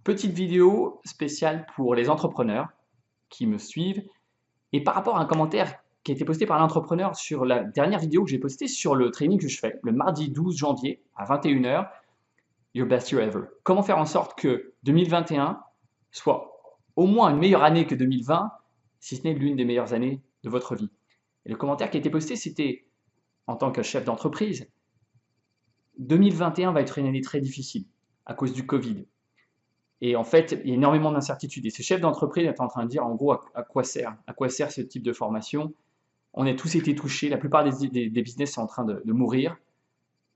Petite vidéo spéciale pour les entrepreneurs qui me suivent et par rapport à un commentaire qui a été posté par l'entrepreneur sur la dernière vidéo que j'ai postée sur le training que je fais le mardi 12 janvier à 21 heures, Your Best Year Ever. Comment faire en sorte que 2021 soit au moins une meilleure année que 2020, si ce n'est l'une des meilleures années de votre vie. Et le commentaire qui a été posté, c'était en tant que chef d'entreprise, 2021 va être une année très difficile à cause du Covid. Et en fait, il y a énormément d'incertitudes. Et ce chef d'entreprise est en train de dire, en gros, à quoi sert ce type de formation. On a tous été touchés, la plupart des business sont en train de mourir.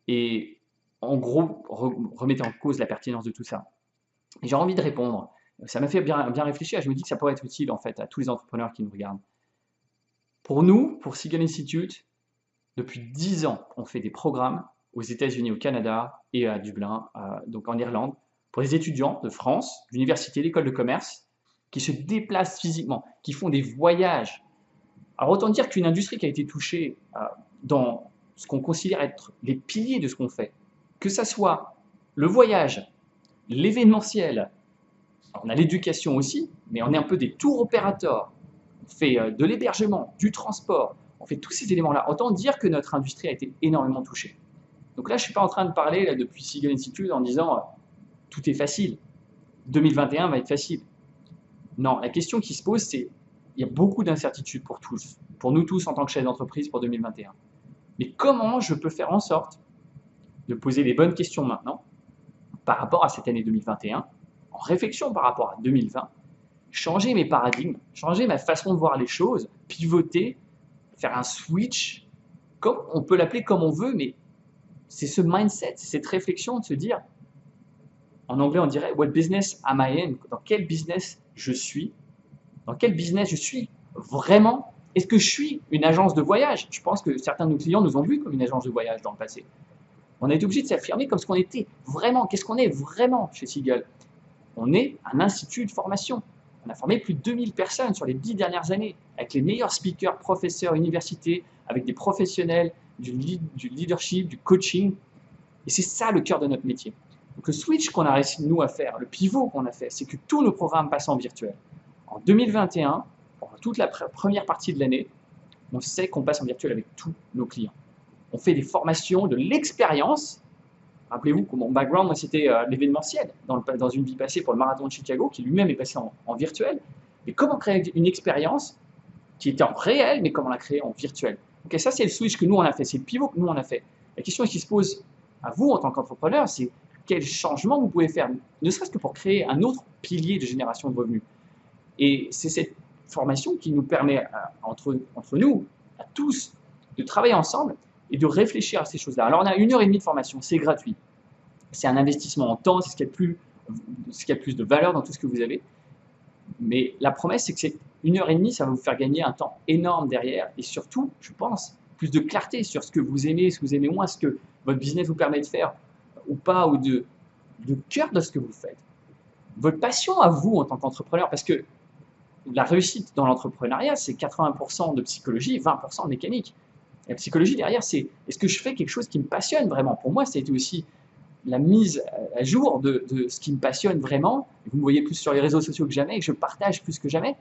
Et en gros, remettez en cause la pertinence de tout ça. Et j'ai envie de répondre. Ça m'a fait bien réfléchir. Je me dis que ça pourrait être utile, en fait, à tous les entrepreneurs qui nous regardent. Pour nous, pour Seagull Institute, depuis 10 ans, on fait des programmes aux États-Unis, au Canada et à Dublin, donc en Irlande, pour les étudiants de France, d'université, d'école de commerce, qui se déplacent physiquement, qui font des voyages. Alors autant dire qu'une industrie qui a été touchée dans ce qu'on considère être les piliers de ce qu'on fait, que ça soit le voyage, l'événementiel, on a l'éducation aussi, mais on est un peu des tours opérateurs, on fait de l'hébergement, du transport, on fait tous ces éléments-là. Autant dire que notre industrie a été énormément touchée. Donc là, je ne suis pas en train de parler là, depuis Seagull Institute en disant tout est facile, 2021 va être facile. Non, la question qui se pose, c'est il y a beaucoup d'incertitudes pour tous, pour nous tous en tant que chefs d'entreprise pour 2021. Mais comment je peux faire en sorte de poser les bonnes questions maintenant par rapport à cette année 2021, en réflexion par rapport à 2020, changer mes paradigmes, changer ma façon de voir les choses, pivoter, faire un switch, comme on peut l'appeler comme on veut, mais c'est ce mindset, cette réflexion de se dire, en anglais on dirait what business am I in? Dans quel business je suis? Dans quel business je suis vraiment? Est-ce que je suis une agence de voyage? Je pense que certains de nos clients nous ont vus comme une agence de voyage dans le passé. On a été obligé de s'affirmer comme ce qu'on était vraiment. Qu'est-ce qu'on est vraiment chez Seagull? On est un institut de formation. On a formé plus de 2000 personnes sur les 10 dernières années, avec les meilleurs speakers, professeurs, universités, avec des professionnels, du leadership, du coaching. Et c'est ça le cœur de notre métier. Donc le switch qu'on a réussi nous à faire, le pivot qu'on a fait, c'est que tous nos programmes passent en virtuel. En 2021, pendant toute la première partie de l'année, on sait qu'on passe en virtuel avec tous nos clients. On fait des formations, de l'expérience. Rappelez-vous que mon background, moi, c'était l'événementiel dans une vie passée pour le marathon de Chicago, qui lui-même est passé en virtuel. Et comment créer une expérience qui était en réel, mais comment la créer en virtuel. Donc ça, c'est le switch que nous, on a fait. C'est le pivot que nous, on a fait. La question qui se pose à vous, en tant qu'entrepreneur, c'est quel changement vous pouvez faire, ne serait-ce que pour créer un autre pilier de génération de revenus. Et c'est cette formation qui nous permet, entre nous, à tous, de travailler ensemble et de réfléchir à ces choses-là. Alors, on a 1h30 de formation, c'est gratuit. C'est un investissement en temps, c'est ce qu'il y a de plus de valeur dans tout ce que vous avez. Mais la promesse, c'est que cette 1h30, ça va vous faire gagner un temps énorme derrière. Et surtout, je pense, plus de clarté sur ce que vous aimez, ce que vous aimez moins, ce que votre business vous permet de faire ou pas, ou de cœur de ce que vous faites. Votre passion à vous en tant qu'entrepreneur, parce que la réussite dans l'entrepreneuriat, c'est 80% de psychologie, 20% de mécanique. La psychologie derrière, c'est est-ce que je fais quelque chose qui me passionne vraiment? Pour moi, c'était aussi la mise à jour de ce qui me passionne vraiment. Vous me voyez plus sur les réseaux sociaux que jamais, et que je partage plus que jamais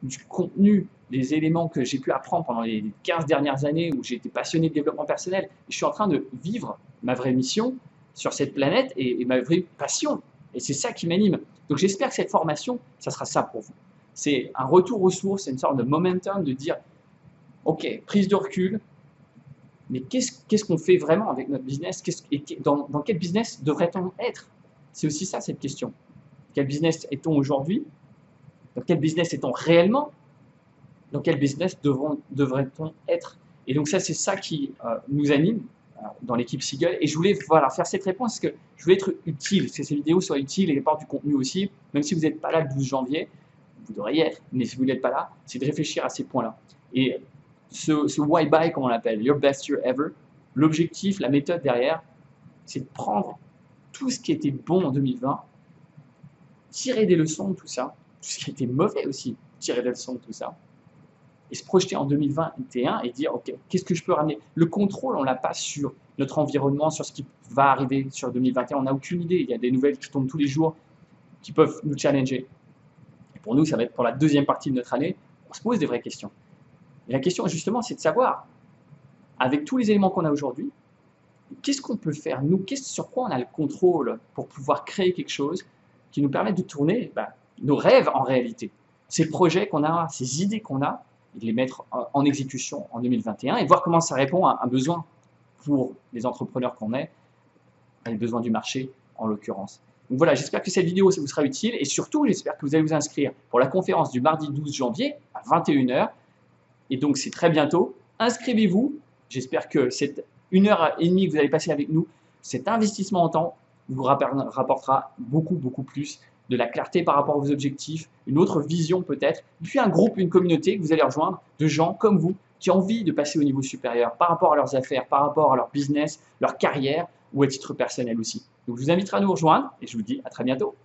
du contenu, des éléments que j'ai pu apprendre pendant les 15 dernières années où j'ai été passionné de développement personnel. Et je suis en train de vivre ma vraie mission sur cette planète et ma vraie passion. Et c'est ça qui m'anime. Donc j'espère que cette formation, ça sera ça pour vous. C'est un retour aux sources, c'est une sorte de momentum de dire, ok, prise de recul, mais qu'est-ce qu'on fait vraiment avec notre business? Dans quel business devrait-on être? C'est aussi ça, cette question. Quel business est-on aujourd'hui? Dans quel business est-on réellement? Dans quel business devrait-on être? Et donc ça, c'est ça qui nous anime dans l'équipe Seagull. Et je voulais faire cette réponse parce que je voulais être utile, que ces vidéos soient utiles et apportent du contenu aussi, même si vous n'êtes pas là le 12 janvier, vous devriez y être, mais si vous n'êtes pas là, c'est de réfléchir à ces points-là. Et ce why buy, comme on l'appelle, Your Best Year Ever, l'objectif, la méthode derrière, c'est de prendre tout ce qui était bon en 2020, tirer des leçons de tout ça, tout ce qui était mauvais aussi, tirer des leçons de tout ça, et se projeter en 2021 et dire, ok, qu'est-ce que je peux ramener? Le contrôle, on l'a pas sur notre environnement, sur ce qui va arriver sur 2021, on n'a aucune idée, il y a des nouvelles qui tombent tous les jours, qui peuvent nous challenger. Et pour nous, ça va être pour la deuxième partie de notre année, on se pose des vraies questions. Et la question, justement, c'est de savoir, avec tous les éléments qu'on a aujourd'hui, qu'est-ce qu'on peut faire, nous, sur quoi on a le contrôle pour pouvoir créer quelque chose qui nous permette de tourner nos rêves en réalité. Ces projets qu'on a, ces idées qu'on a, et de les mettre en exécution en 2021 et de voir comment ça répond à un besoin pour les entrepreneurs qu'on est, les besoins du marché en l'occurrence. Donc voilà, j'espère que cette vidéo ça vous sera utile et surtout, j'espère que vous allez vous inscrire pour la conférence du mardi 12 janvier à 21 h. Et donc, c'est très bientôt. Inscrivez-vous. J'espère que cette 1 h 30 que vous allez passer avec nous, cet investissement en temps vous rapportera beaucoup, beaucoup plus de la clarté par rapport à vos objectifs, une autre vision peut-être, puis un groupe, une communauté que vous allez rejoindre de gens comme vous qui ont envie de passer au niveau supérieur par rapport à leurs affaires, par rapport à leur business, leur carrière ou à titre personnel aussi. Donc, je vous inviterai à nous rejoindre et je vous dis à très bientôt.